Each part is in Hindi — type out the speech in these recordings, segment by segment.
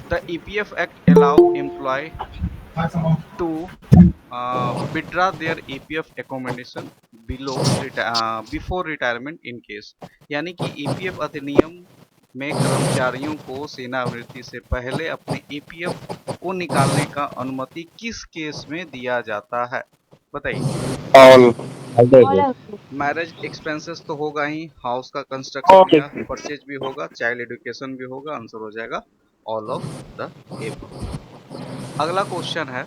The EPF Act allow employee to withdraw their EPF accommodation before retirement in case। यानी कि ईपीएफ अधिनियम में कर्मचारियों को सेवानिवृत्ति से पहले अपने ईपीएफ को निकालने का अनुमति किस केस में दिया जाता है, बताइए। All all all out. Marriage expenses तो होगा ही, हाउस का कंस्ट्रक्शन या परचेज भी होगा, चाइल्ड एजुकेशन भी होगा, आंसर हो जाएगा ऑल ऑफ द एबव। अगला क्वेश्चन है,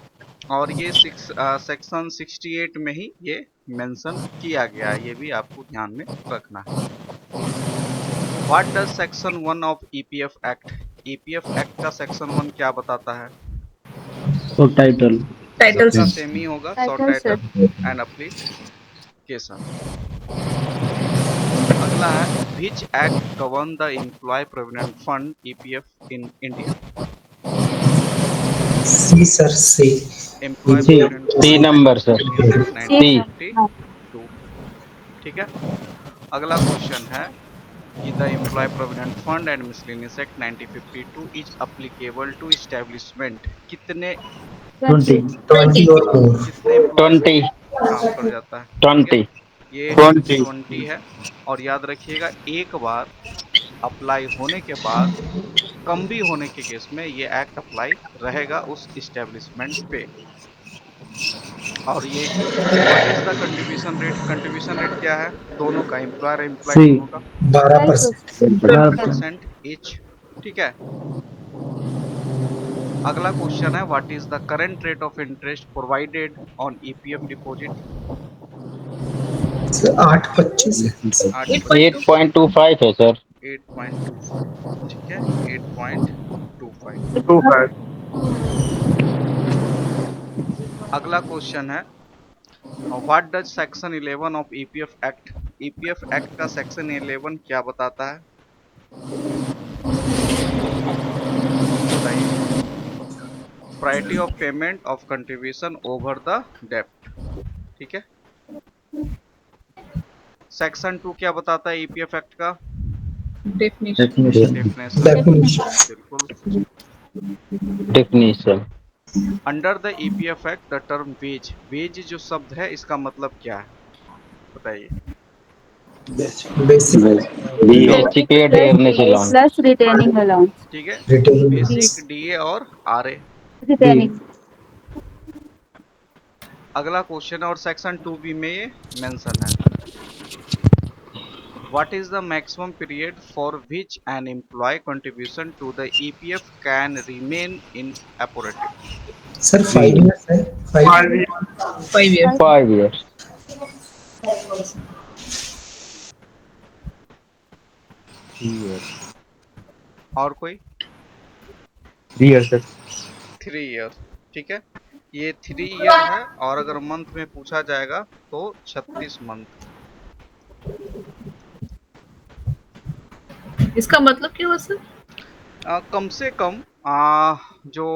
और ये सेक्शन 68 में ही ये मेंशन किया गया है, ये भी आपको ध्यान में रखना है। What does section 1 of EPF act, EPF act का सेक्शन 1 क्या बताता है? सब टाइटल टाइटल सबका सर। सेम ही होगा, short title title sir. And application. अगला है, which act govern the employ provident fund EPF in India? C sir C. Employ C provident C fund number sir miscellaneous act C C sir. 1952। ठीक है। अगला क्वेश्चन है कि the employ provident fund and miscellaneous act 1952 is applicable to establishment कितने 20 20 और मोर। कितने एम्प्लॉय पे 20 काम कर जाता है? ठीक है, 20 ये 20 20 है। और याद रखिएगा, एक बार अप्लाई होने के बाद कम भी होने के केस में ये एक्ट अप्लाई रहेगा उस इस्टेब्लिशमेंट पे। और ये what is the contribution rate, contribution rate क्या है दोनों का, एम्प्लॉयर एम्प्लॉय सी दोनों का? 12%। 12% 12% ईच। ठीक है। अगला क्वेश्चन है, what is the current rate of interest provided on EPF deposit? 8.25 है। 8.25 है सर 8.25। ठीक है, 8.25। 25 अगला क्वेश्चन है, what does section 11 of EPF act, EPF act का सेक्शन 11 क्या बताता है, बताइए। Priority of payment of contribution over the डेप्ट। ठीक है। सेक्शन 2 क्या बताता है ईपीएफ एक्ट का? Definition definition. डेफिनेशन। बिल्कुल। Definition under the EPF act the term wage, wage जो शब्द है इसका मतलब क्या है, बताइए। Basic basic dearness allowance plus retaining allowance. ठीक है, रिटेन। बेसिक डीए और आरए। रिटेनिंग। अगला क्वेश्चन है, और सेक्शन 2 बी में ये मेंशन है, what is the maximum period for which an employee contribution to the EPF can remain in operative? Sir 5 years है। 5 5 ईयर। 5 years 3 years और कोई? 3 years सर 3 ईयर। ठीक है, ये 3 ईयर है, और अगर मंथ में पूछा जाएगा तो 36 मंथ। इसका मतलब क्या हुआ सर? कम से कम जो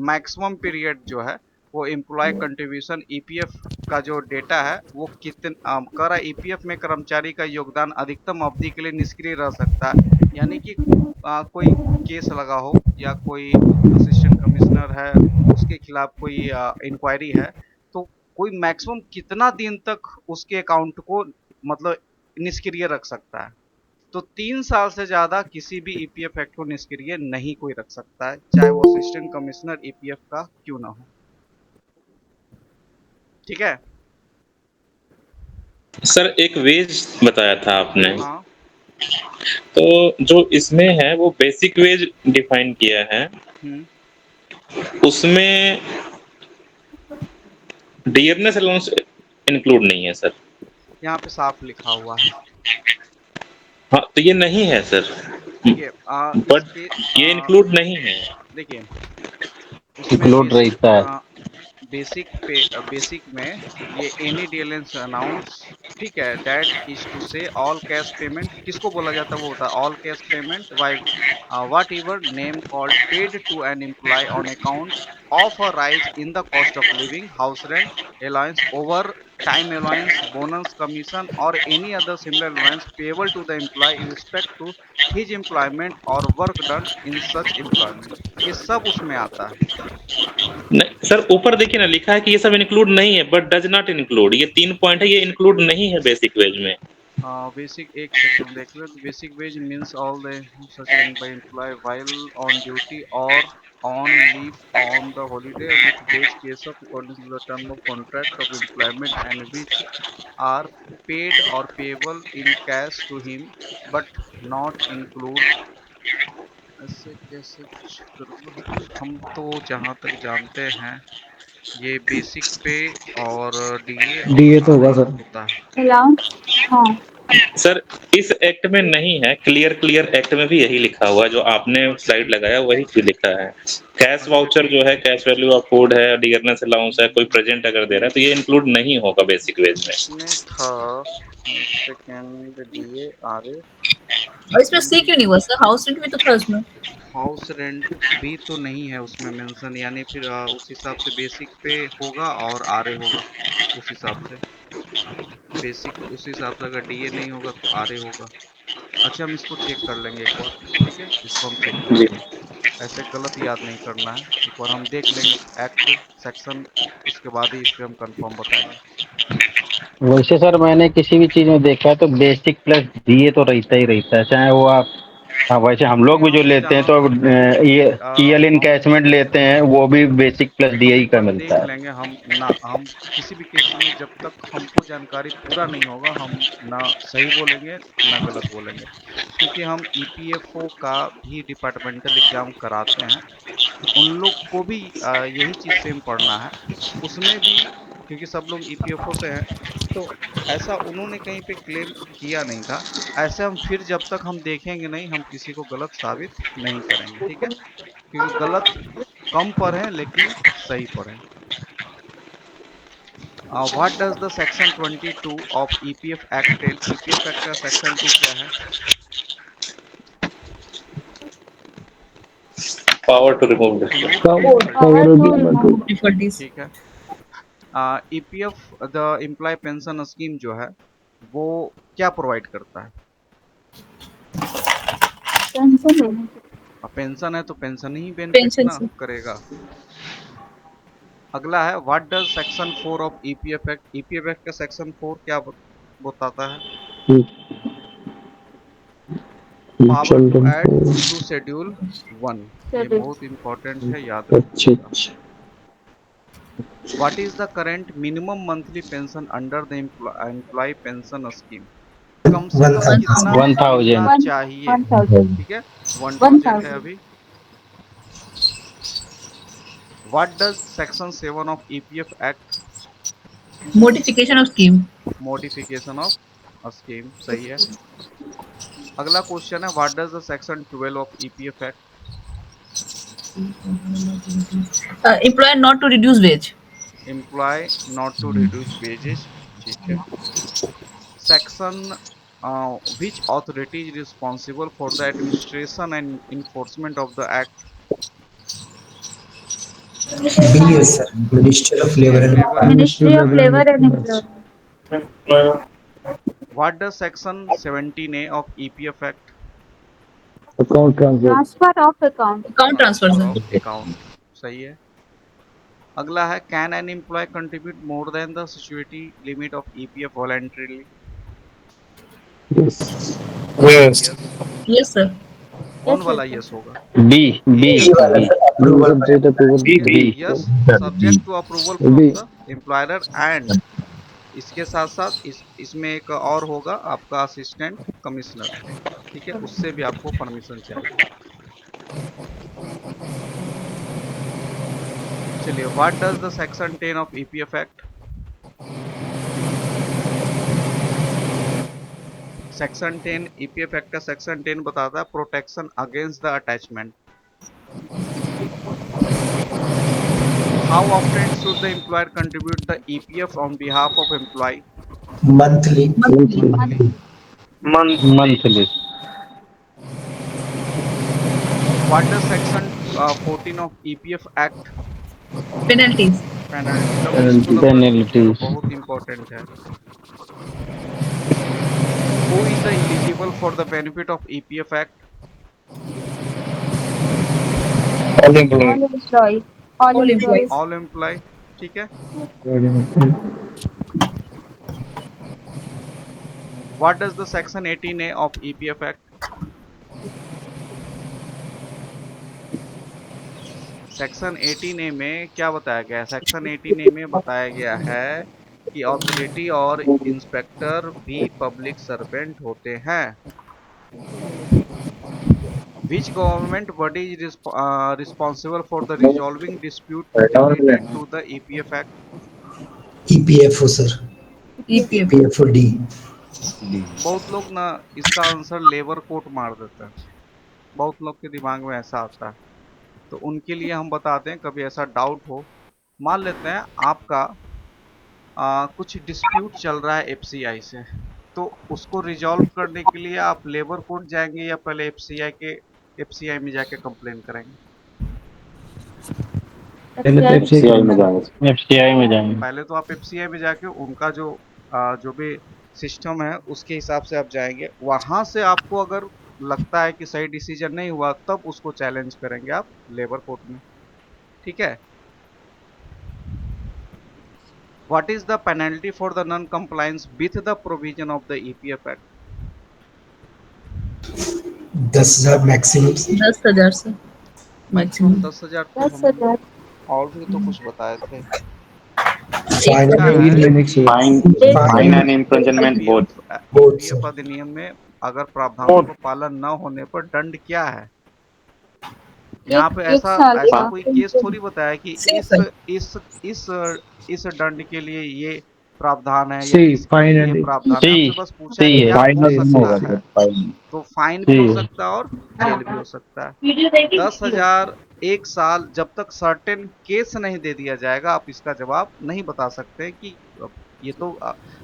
मैक्सिमम पीरियड जो है वो एम्प्लॉय कंट्रीब्यूशन ईपीएफ का जो डेटा है वो कर ईपीएफ में कर्मचारी का योगदान अधिकतम अवधि के लिए निष्क्रिय रह सकता है। यानी कि कोई केस लगा हो या कोई असिस्टेंट कमिश्नर है उसके खिलाफ कोई इंक्वायरी है, तो कोई मैक्सिमम कितना दिन तक उसके अकाउंट को मतलब निष्क्रिय रख सकता है। तो 3 साल से ज्यादा किसी भी ईपीएफ एक्ट को निष्क्रिय नहीं कोई रख सकता है, चाहे वो असिस्टेंट कमिश्नर ईपीएफ का क्यों ना हो। ठीक है। सर एक वेज बताया था आपने, हाँ। तो जो इसमें है वो बेसिक वेज डिफाइन किया है, हम्म। उसमें डियरनेस अलाउंस इंक्लूड नहीं है सर। यहाँ पे साफ लिखा हुआ है। हाँ तो ये नहीं है सर, देखिए बट ये इंक्लूड नहीं है। देखिए उसमें इंक्लूड रहता है बेसिक में ये एनी डीएलएंस अनाउंस, ठीक है, that is to say all cash payment किसको बोला जाता है वो होता है all cash payment by whatever name called paid to an employee on account of a rise in the cost of living, house rent, allowance overtime, allowance, bonus, commission और any other similar allowance payable to the employee in respect to his employment or work done in such employment, ये सब उसमें आता है। नहीं सर, ऊपर देखिए ना लिखा है कि ये सब इंक्लूड नहीं है, बट डज नॉट इंक्लूड, ये 3 पॉइंट है, ये इंक्लूड नहीं है बेसिक वेज में। बेसिक, एक सेकंड देख लो। Basic wage means all the such earning by employee while on duty और on leave on the holiday with days case of according to the term of contract of employment and which are paid और payable in cash to him but not include. ऐसे कैसे कुछ गड़बड़ है? हम तो जहाँ तक जानते हैं ये बेसिक पे और डीए और डीए तो होगा आरए सर। होता है। अलाउंस, हाँ सर इस एक्ट में नहीं है, क्लियर एक्ट में भी यही लिखा हुआ है, जो आपने स्लाइड लगाया वही चीज लिखा है। कैश वाउचर जो है, कैश वैल्यू ऑफ फूड है, डियरनेस अलाउंस है, कोई प्रेजेंट अगर दे रहा है तो ये इंक्लूड नहीं होगा बेसिक वेज में। इसमें था सेकंड डीए आरए, और इसमें सी क्यों नहीं हुआ सर? हाउस रेंट भी तो था उसमें। हाउस रेंट भी तो नहीं है उसमें मेंशन, यानी फिर उस हिसाब से बेसिक पे होगा और आरए होगा उस हिसाब से। बेसिक उस हिसाब से अगर डीए नहीं होगा तो आरए होगा। अच्छा, हम इसको चेक कर लेंगे एक बार, ठीक है, इसको हम चेक जी। करेंगे। ऐसे गलत याद नहीं करना है, एक बार हम देख लेंगे एक्ट सेक्शन, उसके बाद ही इस पे हम कंफर्म बताएंगे। वैसे सर मैंने किसी भी चीज में देखा है तो बेसिक प्लस डीए तो रहता ही रहता है, चाहे वो आप, हाँ वैसे हम नहीं, लोग भी जो हम लेते हैं जहाँ तो तक ये ईएल हम इनकैशमेंट लेते हैं वो भी बेसिक प्लस डीए हम ही एक का बार मिलता देख है। लेंगे। हम किसी भी केस में जब तक हमको जानकारी पूरा नहीं होगा हम ना सही बोलेंगे ना गलत बोलेंगे, क्योंकि हम ईपीएफओ का भी डिपार्टमेंटल एग्जाम कराते हैं, तो उन लोग को भी यही चीज़ सेम पढ़ना है उसमें भी, क्योंकि सब लोग ईपीएफओ से हैं, तो ऐसा उन्होंने कहीं पे क्लेम किया नहीं था। ऐसे हम फिर जब तक हम देखेंगे नहीं, हम किसी को गलत साबित नहीं करेंगे, ठीक है, क्योंकि गलत कम पढ़ें लेकिन सही पढ़ें। What does the section 22 of EPF act tell? EPF act का सेक्शन 2 क्या है? Power to remove remove power default. To remove. Defaultees. ठीक है। EPF the employee pension scheme जो है वो क्या प्रोवाइड करता है? पेंशन लेने के पेंशन है तो पेंशन ही बेनिफिट पेंशन ना से। करेगा। अगला है what does section 4 of EPF act? EPF act का सेक्शन 4 क्या बताता है? Power to add to schedule 1। ये शेड्यूल। बहुत इंपॉर्टेंट है, याद रखिएगा। What is the current minimum monthly pension under the employee pension scheme? कम से कम 1000। कितना मिलना 1000। चाहिए? 1000। ठीक है, 1000 है 1000। अभी। What does section 7 of EPF act? Modification of scheme. Modification of scheme, सही है। अगला क्वेश्चन है what does the section 12 of EPF act? Employer not to reduce wage. Employ not to reduce wages, ठीक है। Section which authority is responsible for the administration and enforcement of the act? DS sir, Ministry of Labor and Labor and ministry of Employment. Labour and employment. What does section 17A of EPF act? Account transfer. Transfer of account. Account transfer Transfer sir. of account, सही है। अगला है can an employ contribute more than the security limit of EPF voluntarily? Yes. Yes sir. कौन Yes, वाला yes, यस होगा? बी बी B वाला B sir, approval B. Yes, subject to approval from the employer and इसके साथ साथ इसमें एक और होगा आपका असिस्टेंट कमिश्नर, ठीक है, उससे भी आपको परमिशन चाहिए। चलिए, what does the section 10 of EPF act? Section 10 EPF act का सेक्शन 10 बताता है protection against the attachment. How often should the employer contribute the EPF on behalf of employ? monthly. Monthly. Monthly. What does section 14 of EPF act? Penalties. Penalty. चलो इसको तो पढ़ लीजिएगा, Penalties. बहुत इंपॉर्टेंट है। Who is the eligible for the benefit of EPF Act? All employees. All All employees. All employ, ठीक है। What does the section 18A of EPF act? Section 18A में क्या बताया गया है? सेक्शन 18A में बताया गया है कि अथॉरिटी और इंस्पेक्टर भी पब्लिक सर्वेंट होते हैं। Which government body is responsible for the resolving dispute related to the EPF Act? EPFO sir, EPF. EPFO D। बहुत लोग ना इसका आंसर लेबर कोर्ट मार देते हैं, बहुत लोग के दिमाग में ऐसा आता है, तो उनके लिए हम बताते हैं, कभी ऐसा डाउट हो, मान लेते हैं आपका कुछ डिस्प्यूट चल रहा है एफसीआई से, तो उसको रिजॉल्व करने के लिए आप लेबर कोर्ट जाएंगे या पहले एफसीआई में जाके कंप्लेन करेंगे? एफसीआई में जाएंगे। एफसीआई में जाएंगे। पहले तो आप एफसीआई में जाके उनका जो भी सिस्टम है उसके हिसाब से आप जाएंगे, वहां से आपको अगर लगता है कि सही डिसीजन नहीं हुआ तब उसको चैलेंज करेंगे आप लेबर कोर्ट में, ठीक है। What is the penalty for the non compliance with the provision of the EPF act? 10,000 maximum. 10,000 से मैक्सिमम। 10,000 तो हम 10,000. और भी तो कुछ बताए थे। Fine fine and imprisonment both. PF अधिनियम में अगर प्रावधानों का पालन न होने पर दंड क्या है? यहाँ पे एक साल ऐसा का। कोई केस थोड़ी बताया कि इस दंड के लिए ये प्रावधान है या इसके लिए ये प्रावधान है, हमसे बस पूछा है क्या हो सकता है, तो फाइन भी हो सकता है और जेल भी हो सकता है। 10,000, 1 साल, जब तक सर्टेन केस नहीं दे दिया जाएगा आप इसका जवाब नहीं बता सकते कि ये तो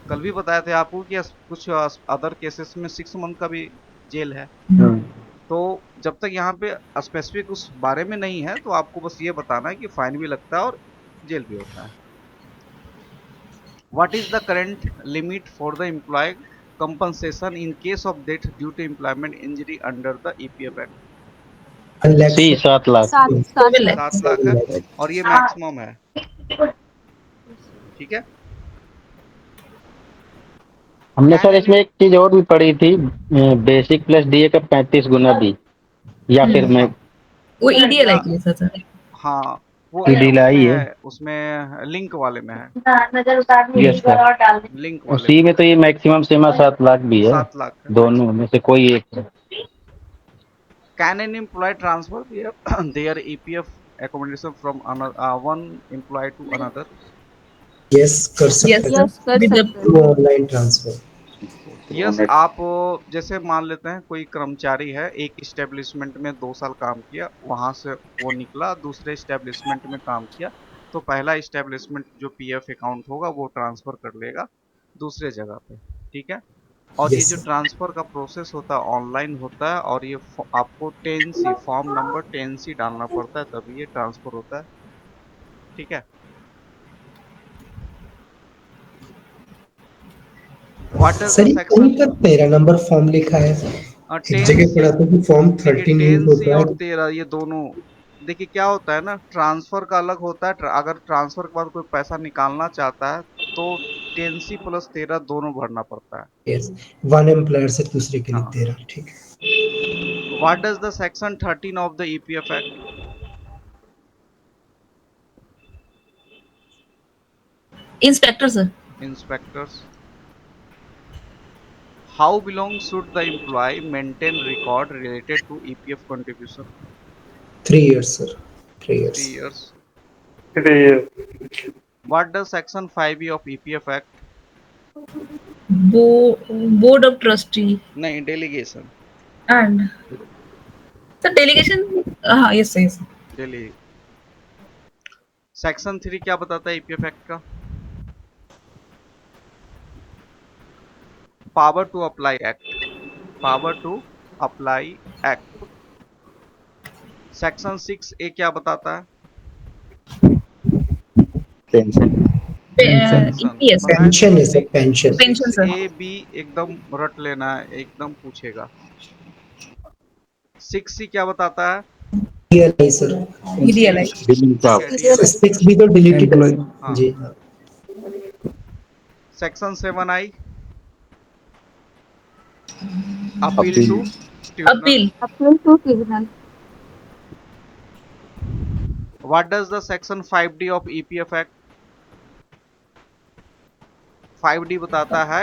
कल भी बताया थे आपको कि कुछ अदर केसेस में 6 मंथ का भी जेल है। तो जब तक यहाँ पे स्पेसिफिक उस बारे में नहीं है तो आपको बस ये बताना है कि फाइन भी लगता है और जेल भी होता है। What is the current limit for the employ compensation in case of death due to employment injury under the EPF act? 7 lakh. 7 lakh है और ये मैक्सिमम है, ठीक है। हमने सर इसमें एक चीज और भी पढ़ी थी, बेसिक प्लस डीए का 35 गुना भी, या फिर मैं वो ईडीएल के लिए सर। हाँ वो ईडीएल है, उसमें लिंक वाले में है, नजर उतारनी Yes, sir. और डाल दें। लिंक वाले उसी में तो ये मैक्सिमम सीमा 7 लाख भी है, 7 लाख है। दोनों में से कोई एक है। Can an employee transfer their EPF accommodation from one employee to another? Yes कर सकते हैं। Yes, कर With the- सकते हैं। Online transfer. यस, आप जैसे मान लेते हैं कोई कर्मचारी है, एक इस्टेब्लिशमेंट में 2 साल काम किया, वहां से वो निकला, दूसरे इस्टेब्लिशमेंट में काम किया, तो पहला इस्टेब्लिशमेंट जो पीएफ अकाउंट होगा वो ट्रांसफर कर लेगा दूसरे जगह पे, ठीक है। और ये Yes, जो sir. ट्रांसफर का प्रोसेस होता है ऑनलाइन होता है, और ये आपको 10C फॉर्म नंबर 10C डालना पड़ता है तभी ये ट्रांसफर होता है, ठीक है। व्हाट डज सर द ये सेक्शन कहीं पर 13 नंबर फॉर्म लिखा है, एक जगह पढ़ा था कि फॉर्म 13 यूज 10C होता और है। 13 ये दोनों, देखिए क्या होता है ना, ट्रांसफर का अलग होता है, अगर ट्रांसफर के बाद कोई पैसा निकालना चाहता है तो 10C प्लस 13 दोनों भरना पड़ता है। यस, वन एम्प्लॉयर से दूसरे के लिए हाँ। 13, ठीक है। What does the section 13 of the EPF act? Inspector sir. Inspectors. How long should the employee maintain record related to EPF contribution? 3 years sir, 3 years। 3 years. What does section 5E of EPF Act? Board of trustee नहीं, delegation. And sir delegation. हाँ यस यस। डेली सेक्शन 3 क्या बताता है ईपीएफ एक्ट का? Power to apply act, power to apply act. Section 6A क्या बताता है? ईपीएस पेंशन है sir, pension. Pension sir. 6A-B एकदम रट लेना है, एकदम पूछेगा। 6C क्या बताता है? DLI sir, DLI. ठीक है, DLI। 6 भी तो डिलीटेड है हाँ। जी हाँ। Section 7I appeal to tribunal. Appeal. Appeal to tribunal. What does the section 5D of EPF Act? 5D बताता है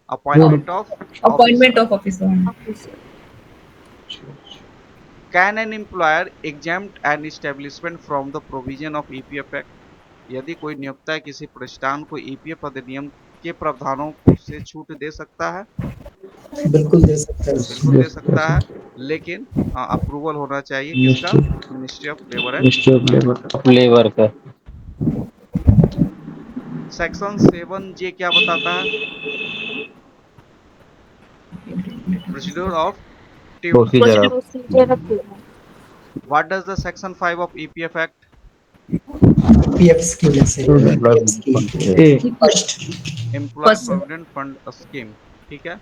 appointment of Appointment of officer. Officer. Can an employer exempt an establishment from the provision of EPF Act? यदि कोई नियोक्ता किसी प्रतिष्ठान को EPF अधिनियम के प्रावधानों से छूट दे सकता है? बिल्कुल दे सकता है। बिल्कुल दे सकता है, लेकिन अप्रूवल होना चाहिए किसका? Ministry of labour and labour का सेक्शन 7J क्या बताता है? Procedure of tribunal. Procedure Procedure of tribunal. What does the section 5 of EPF Act? PF scheme से PF scheme first employ First. Provident fund scheme. ठीक है,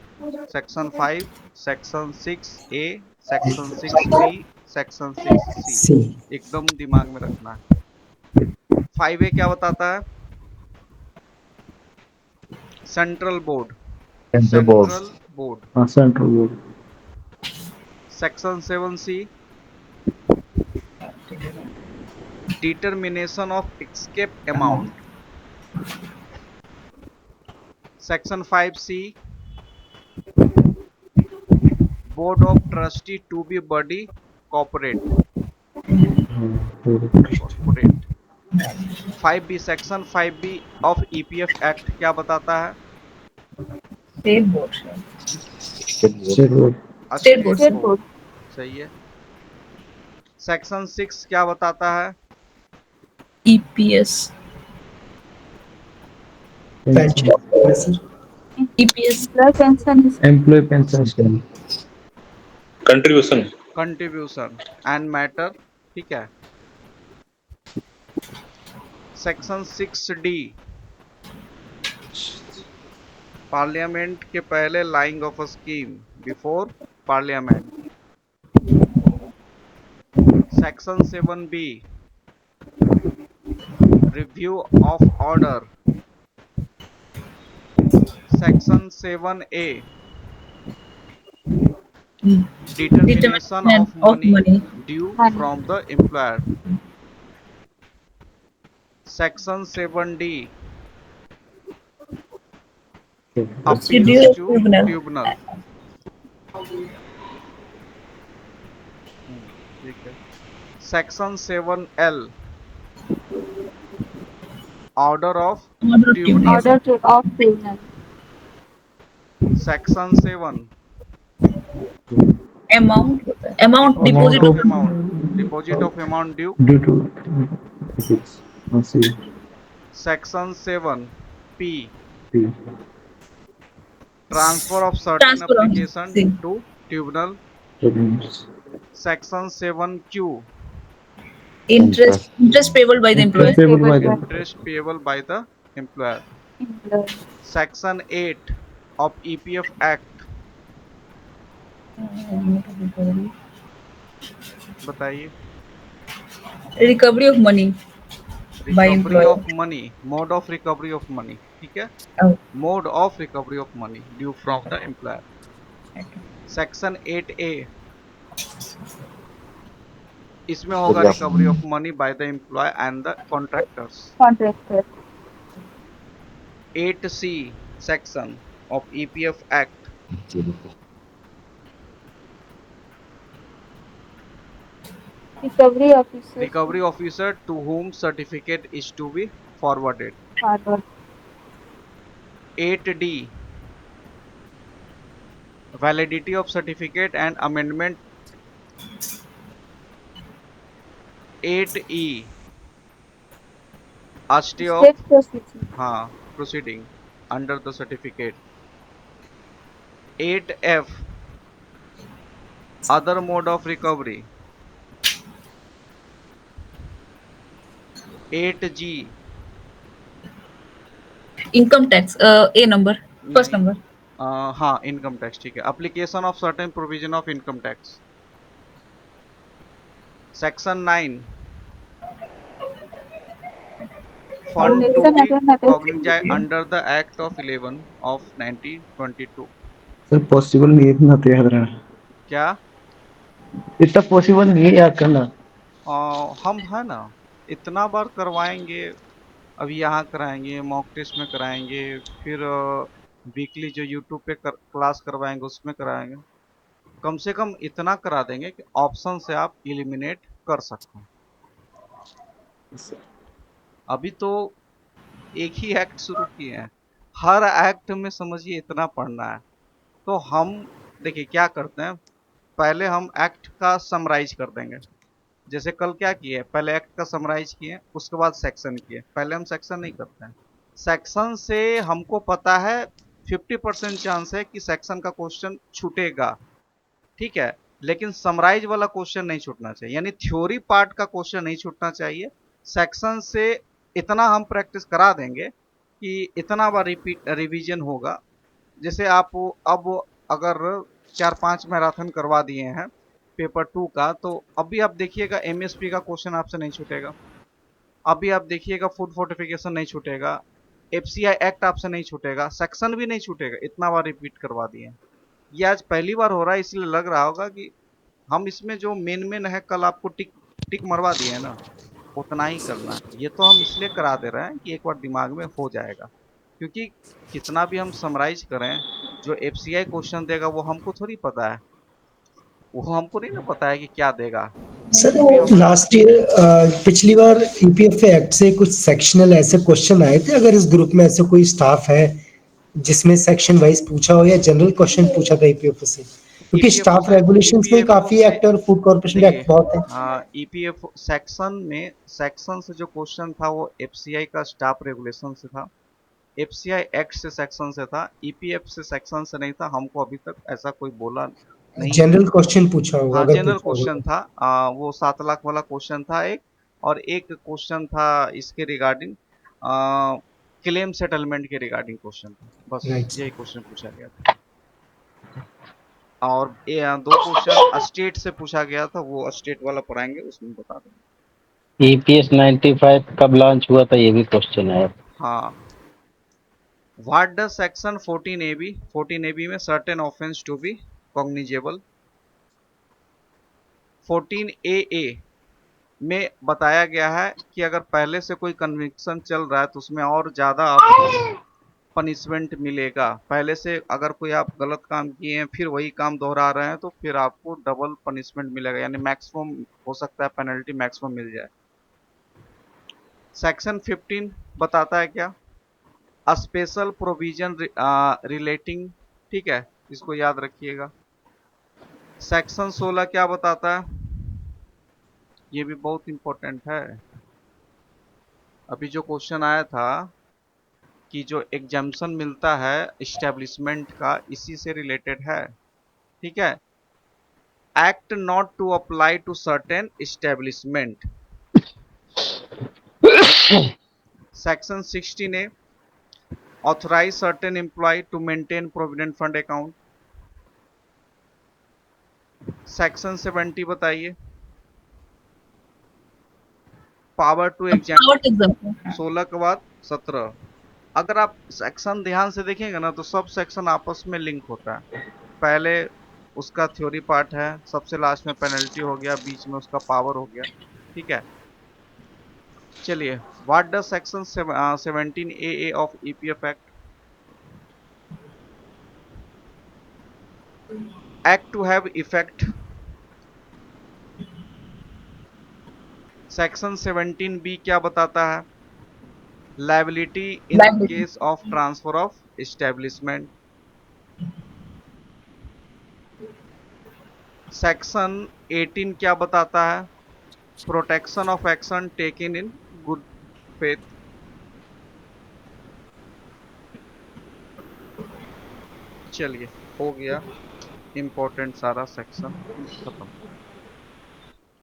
section 5, section 6A, section 6B, section 6C C एकदम दिमाग में रखना है। 5A क्या बताता है? Central board. Central board. Central board section 7C determination of escape amount. Section 5C board of trustee to be body corporate. 5B section 5B of EPF act क्या बताता है? State board. State board State board. State board. सही है। सेक्शन 6 क्या बताता है? EPS. Pension sir EPS. Employee pension is employ pension contribution. Contribution and matter. ठीक है। सेक्शन 6D पार्लियामेंट के पहले laying of a scheme before parliament. Section 7B review of order. Section 7A determination of money due from the employer. Section 7D appeals Schedule to tribunal. tribunal. ठीक है। Section 7L order of Order of tribunal. order to of tribunal. Section 7 Amount. Amount. Deposit of of amount. Deposit of amount due. Due to Section 7P transfer of certain Transfer of- application see. to tribunal. Section 7Q interest. Interest payable by the employer. interest payable by the employer. Employee. Section 8 of EPF Act बताइए। Recovery of money by recovery employer. Of money, mode of recovery of money. ठीक है, Oh. Mode of recovery of money due from the employer. Section 8A इसमें होगा recovery of money by the employ and the contractors. Contractor. 8C section of EPF Act Recovery officer. recovery officer to whom certificate is to be forwarded. Forward. 8D validity of certificate and amendment. 8E a stay of State proceeding. हाँ proceeding under the certificate. 8F other mode of recovery. 8G Income tax. A number. First नहीं, number. हाँ इनकम टैक्स। ठीक है, application of certain provision of income tax. Section 9 fund to Section B again again. Cognise under the act of 11 of 1922। Sir possible नहीं है इतना तो याद रहना, क्या इतना पॉसिबल नहीं है याद करना। हम है ना, इतना बार करवाएंगे। अभी यहाँ कराएंगे, मॉक टेस्ट में कराएंगे, फिर वीकली जो यूट्यूब पे क्लास करवाएंगे उसमें कराएंगे। कम से कम इतना करा देंगे कि ऑप्शन से आप एलिमिनेट कर सकते हैं। अभी तो एक ही एक्ट शुरू किए हैं, हर एक्ट में समझिए इतना पढ़ना है। तो हम देखिए क्या करते हैं, पहले हम एक्ट का समराइज कर देंगे। जैसे कल क्या किए, पहले एक्ट का समराइज किए, उसके बाद सेक्शन किए। पहले हम सेक्शन नहीं करते हैं। सेक्शन से हमको पता है 50% चांस है कि सेक्शन का क्वेश्चन छूटेगा, ठीक है। लेकिन समराइज वाला क्वेश्चन नहीं छूटना चाहिए, यानी थ्योरी पार्ट का क्वेश्चन नहीं छूटना चाहिए। सेक्शन से इतना हम प्रैक्टिस करा देंगे कि इतना बार रिपीट रिवीजन होगा। जैसे आप अब अगर 4-5 मैराथन करवा दिए हैं पेपर 2 का, तो अभी आप देखिएगा एमएसपी का क्वेश्चन आपसे नहीं छूटेगा। अभी आप देखिएगा फूड फोर्टिफिकेशन नहीं छूटेगा, एफसीआई एक्ट आपसे नहीं छूटेगा, सेक्शन भी नहीं छूटेगा, इतना बार रिपीट करवा दिए हैं। ये आज पहली बार हो रहा है, इसलिए लग रहा होगा कि हम इसमें जो मेन मेन है कल आपको टिक टिक मरवा दिए हैं ना, उतना ही करना है। ये तो हम इसलिए करा दे रहे हैं कि एक बार दिमाग में हो जाएगा, क्योंकि कितना भी हम समराइज करें, जो एफसीआई क्वेश्चन देगा वो हमको थोड़ी पता है, वो हमको नहीं ना पता है कि क्या देगा। सर फिर भी हम लास्ट ईयर पिछली बार ईपीएफ एक्ट से कुछ सेक्शनल ऐसे क्वेश्चन आए थे, अगर इस ग्रुप में ऐसे कोई स्टाफ है जिसमें सेक्शन वाइज पूछा हो या जनरल क्वेश्चन पूछा था ईपीएफ से, क्योंकि ईपीएफओ स्टाफ से रेगुलेशंस में ईपीएफओ काफी से एक्ट और फूड कॉर्पोरेशन का देखिए, एक्ट बहुत है। ईपीएफ सेक्शन में, सेक्शन से जो क्वेश्चन था वो एफसीआई का स्टाफ रेगुलेशन से था, एफसीआई एक्ट से सेक्शन से था, ईपीएफ से सेक्शन से नहीं था। हमको अभी तक ऐसा कोई बोला नहीं है। जनरल क्वेश्चन पूछा होगा हाँ अगर जनरल पूछा होगा क्वेश्चन तो। था, वो 7 लाख वाला क्वेश्चन था एक, और एक क्वेश्चन था इसके रिगार्डिंग क्लेम सेटलमेंट के रिगार्डिंग क्वेश्चन था, बस राइट यही सर। क्वेश्चन पूछा गया था। और 2 क्वेश्चन स्टेट से पूछा गया था, वो स्टेट वाला पढ़ाएंगे उसमें बता देंगे। ईपीएस 95 कब लॉन्च हुआ था, ये भी क्वेश्चन है। हाँ, what does section 14 AB, 14 AB में certain offence to be cognizable. 14 AA में बताया गया है कि अगर पहले से कोई कन्विक्शन चल रहा है तो उसमें और ज़्यादा आपको पनिशमेंट मिलेगा। पहले से अगर कोई आप गलत काम किए हैं फिर वही काम दोहरा रहे हैं तो फिर आपको डबल पनिशमेंट मिलेगा, यानी मैक्सिमम हो सकता है पेनल्टी मैक्सिमम मिल जाए। सेक्शन 15 बताता है क्या, स्पेशल प्रोविजन रिलेटिंग, ठीक है, इसको याद रखिएगा। सेक्शन 16 क्या बताता है, ये भी बहुत इंपॉर्टेंट है। अभी जो क्वेश्चन आया था कि जो एग्जाम्पशन मिलता है इस्टेब्लिशमेंट का, इसी से रिलेटेड है, ठीक है। Act not to apply to certain establishment. Section 16A authorise certain employ to maintain provident fund account. Section 70 बताइए, power to exam. What example? 16 के बाद 17। अगर आप सेक्शन ध्यान से देखेंगे ना तो सब सेक्शन आपस में लिंक होता है। पहले उसका थ्योरी पार्ट है, सबसे लास्ट में पेनल्टी हो गया, बीच में उसका पावर हो गया, ठीक है। चलिए, what does section 17AA of EPF act, act to have effect. Section 17B क्या बताता है, liability in Liability. Case of transfer of establishment. Section 18 क्या बताता है, protection of action taken in good faith. चलिए, हो गया इंपॉर्टेंट सारा सेक्शन खत्म।